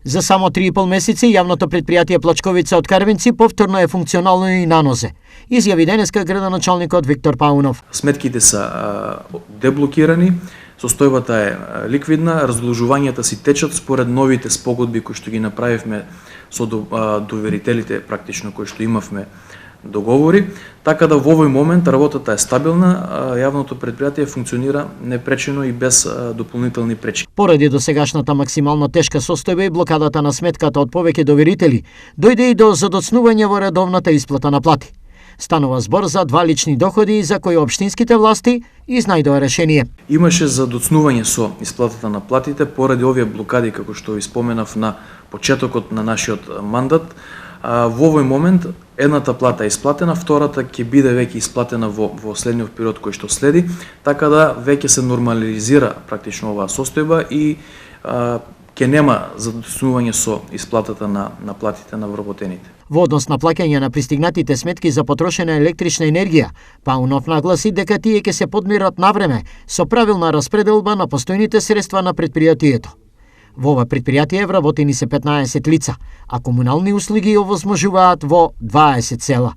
За само 3,5 месеци јавното предпријатие Плачковица од Карвинци повторно е функционално и на нозе, изјави денеска градоначалникот Виктор Паунов. Сметките се деблокирани, состојбата е ликвидна, раздлужувањата си течат според новите спогодби кои што ги направивме со доверителите, практично кои што имавме договори, така да во овој момент работата е стабилна, јавното предпријатие функционира непречено и без дополнителни пречки. Поради досегашната максимално тешка состојба и блокадата на сметката од повеќе доверители, дојде и до задоцнување во редовната исплата на плати. Станува збор за 2 лични доходи за кои општинските власти изнајдоа решение. Имаше задоцнување со исплатата на платите поради овие блокади, како што ви споменав на почетокот на нашиот мандат. Во овој момент едната плата е исплатена, втората ќе биде веќе исплатена во следниот период кој што следи, така да веќе се нормализира практично оваа состојба и ќе нема задоцнување со исплатата на платите на вработените. Во однос на плаќање на пристигнатите сметки за потрошена електрична енергија, Паунов нагласи дека тие ќе се подмират навреме со правилна распределба на постојните средства на предпријатието. Во ова предпријатие вработени се 15 лица, а комунални услуги овозможуваат во 20 села.